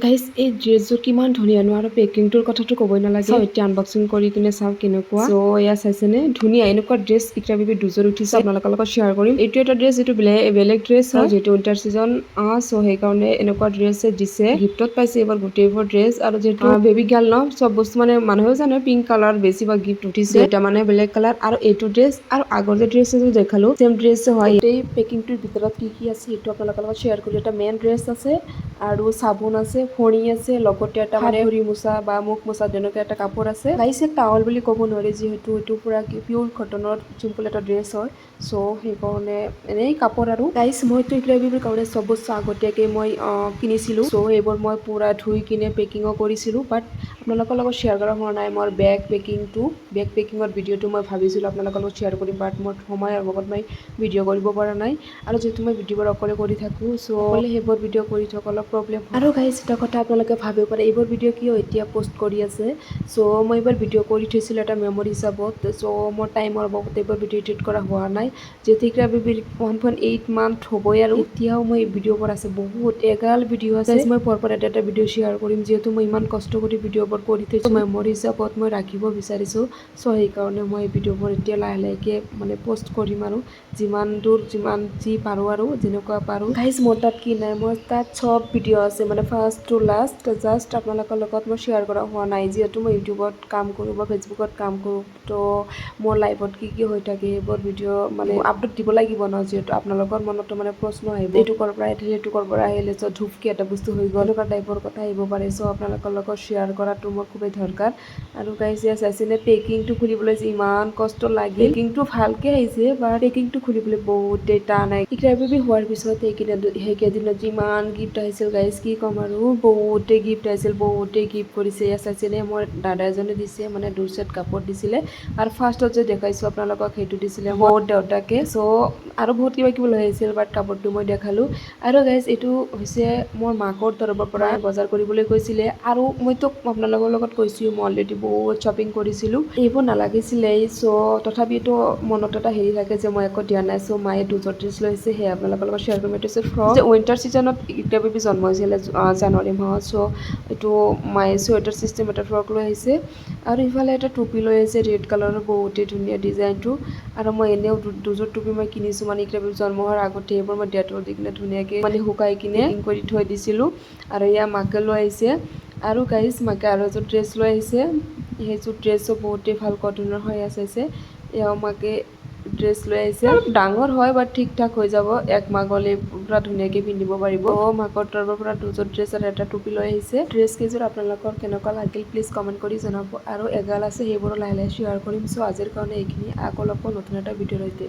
Guys এই ড্ৰেছযোৰ কিমান ধুনীয়া ন আৰু পেকিংটোৰ কথাটো ক'বই নালাগে। চাওঁ এতিয়া আনবক্সিং কৰি কিনে চাওঁ কেনেকুৱা। চ' এয়া চাইছেনে ধুনীয়া এনেকুৱা ড্ৰেছ এতিয়া বেবি দুযোৰ উঠিছে আপোনালোকৰ লগত শ্বেয়াৰ কৰিম। এইটো এটা ড্ৰেছ যিটো বেলেগ ড্ৰেছ হয় যিহেতু উইণ্টাৰ চিজন চ' সেইকাৰণে এনেকুৱা ড্ৰেছ দিছে। গিফ্টত পাইছে এইবাৰ গোটেইবোৰ ড্ৰেছ আৰু যিহেতু বেবি গাৰ্ল ন চব বস্তু মানে মানুহেও জানে পিংক কালাৰ বেছিভাগ গিফ্ট উঠিছে। এটা মানে বেলেগ কালাৰ আৰু এইটো ড্ৰেছ আৰু আগৰ যে ড্ৰেছ দেখালো চেম ড্ৰেছ হয়। এই পেকিংটোৰ ভিতৰত কি আছে সেইটো আপোনালোকৰ লগত শ্বেয়াৰ কৰি এটা মেইন ড্ৰেছ আছে আৰু চাবোন আছে ফণি আছে লগতে এটা মানে ভৰি মোচা বা মুখ মোচা তেনেকুৱা এটা কাপোৰ আছে। গাইছে টাৱল বুলি ক'ব নোৱাৰি যিহেতু এইটো পুৰা পিয়ৰ কটনৰ চিম্পল এটা ড্ৰেছ হয়। চ' সেইকাৰণে এনেই কাপোৰ আৰু গাইছ মইতো এইবোৰ কাৰণে চব বস্তু আগতীয়াকৈ মই কিনিছিলোঁ। চ' এইবোৰ মই পুৰা ধুই কিনে পেকিঙো কৰিছিলোঁ বাট আপোনালোকৰ লগত শ্বেয়াৰ কৰা হোৱা নাই। মোৰ বেগ পেকিঙৰ ভিডিঅ'টো মই ভাবিছিলোঁ আপোনালোকৰ লগত শ্বেয়াৰ কৰিম বাট মোৰ সময়ৰ অভাৱত মই ভিডিঅ' কৰিব পৰা নাই আৰু যিহেতু মই ভিডিঅ'বোৰ অকলে কৰি থাকোঁ চ' অকলে সেইবোৰ ভিডিঅ' কৰি থকা অলপ প্ৰব্লেম হয়। আৰু গাইছ এটা কথা আপোনালোকে ভাবিব পাৰে এইবোৰ ভিডিঅ' কিয় এতিয়া পষ্ট কৰি আছে। চ' মই এইবাৰ ভিডিঅ' কৰি থৈছিলোঁ এটা মেমৰি হিচাপত। চ' মোৰ টাইমৰ অভাৱত এইবাৰ ভিডিঅ' এডিট কৰা হোৱা নাই। যিহেতু 1.8 মান্থ হ'বই আৰু এতিয়াও মই ভিডিঅ'বোৰ আছে বহুত এগাল ভিডিঅ' আছে। মই পৰপৰ এটা ভিডিঅ' শ্বেয়াৰ কৰিম যিহেতু মই ইমান কষ্ট কৰি ভিডিঅ'বোৰ কৰি থৈছোঁ মেমৰি হিচাপত মই ৰাখিব বিচাৰিছোঁ। চ' সেইকাৰণে মই ভিডিঅ'বোৰ এতিয়া লাহে মানে পষ্ট কৰিম আৰু যিমান যি পাৰোঁ আৰু যেনেকুৱা পাৰোঁ। গাইজ মোৰ তাত কি নাই মোৰ তাত চব ভিডিঅ' আছে মানে ফাৰ্ষ্ট টু লাষ্ট জাষ্ট আপোনালোকৰ লগত মই শ্বেয়াৰ কৰা হোৱা নাই যিহেতু মই ইউটিউবত কাম কৰোঁ বা ফেচবুকত কাম কৰোঁ। তো মোৰ লাইফত কি হৈ থাকে এইবোৰ ভিডিঅ' মানে আপলোড দিব লাগিব ন যিহেতু আপোনালোকৰ মনতো মানে প্ৰশ্ন আহিব এইটো ক'ৰ পৰা আহিলে সেইটো ক'ৰ পৰা আহিলে চ' ধূপকে এটা বস্তু হৈ গ'ল এনেকুৱা টাইপৰ কথা আহিব পাৰে। চ' আপোনালোকৰ লগত শ্বেয়াৰ কৰাটো মোৰ খুবেই দৰকাৰ। আৰু গাইজ চাইছেনে পেকিংটো খুলিবলৈ যে ইমান কষ্ট লাগে। পেকিংটো ভালকৈ আহিছে বা পেকিংটো খুলিবলৈ বহুতেই টান এতিয়া বেবি হোৱাৰ পিছত সেইকেইদিনত যিমান গিফ্ট আহিছিল গাইজ কি ক'ম আৰু বহুতে গিফ্ট আহিছিল বহুতে গিফ্ট কৰিছে। এয়া চাইছেনে মোৰ দাদা এজনে দিছে মানে 2 ছেট কাপোৰ দিছিলে আৰু ফাৰ্ষ্টত যে দেখাইছোঁ আপোনালোকক সেইটো দিছিলে মোৰ দেউতাকে। চ' আৰু বহুত কিবা লৈ আহিছিল বাট কাপোৰটো মই দেখালোঁ। আৰু গাইজ এইটো হৈছে মোৰ মাকৰ তৰফৰ পৰা বজাৰ কৰিবলৈ গৈছিলে আৰু মইতো আপোনালোকৰ লগত কৈছোঁ মই অলৰেডি বহুত শ্বপিং কৰিছিলোঁ এইবোৰ নালাগিছিলেই। চ' তথাপিতো মনত এটা হেৰি থাকে যে মই একো দিয়া নাই। চ' মায়ে দুযোৰ ড্ৰেছ লৈ আহিছে সেয়া আপোনালোকৰ লগত শ্বেয়াৰ কৰিম। এইটো হৈছে ফ্ৰক যে উইণ্টাৰ চিজনত এতিয়া বেবি জন্ম হৈছিলে জানুৱাৰী মাহত। চ' এইটো মায়ে চুৱেটাৰ চিষ্টেম এটা ফ্ৰক লৈ আহিছে আৰু ইফালে এটা টুপি লৈ আহিছে ৰেড কালাৰৰ বহুতেই ধুনীয়া ডিজাইনটো। আৰু মই এনেও দুযোৰ টুপি মই কিনিছোঁ মানে এতিয়া বেবি জন্ম হোৱাৰ আগতে এইবোৰ মই ডেটৰ দি কিনে ধুনীয়াকৈ মানে শুকাই কিনে পেকিং কৰি থৈ দিছিলোঁ। আৰু এয়া মাকে লৈ আহিছে আৰু গাইজ মাকে আৰু এযোৰ ড্ৰেছ লৈ আহিছে। সেইযোৰ ড্ৰেছো বহুতেই ভাল কটনৰ হৈ আছে। এয়াও মাকে ড্ৰেছ লৈ আহিছে অলপ ডাঙৰ হয় বাট ঠিক ঠাক হৈ যাব 1 মাহ গ'লে পুৰা ধুনীয়াকৈ পিন্ধিব পাৰিব। মাকৰ তৰফৰ পৰা দুযোৰ ড্ৰেছ আৰু এটা টুপি লৈ আহিছে। ড্ৰেছ কেইযোৰ আপোনালোকৰ কেনেকুৱা লাগিল প্লিজ কমেণ্ট কৰি জনাব আৰু এগাল আছে সেইবোৰো লাহে শ্বেয়াৰ কৰিম। চ' আজিৰ কাৰণে এইখিনি আকৌ লগ পাম নতুন এটা ভিডিঅ'ৰ সৈতে।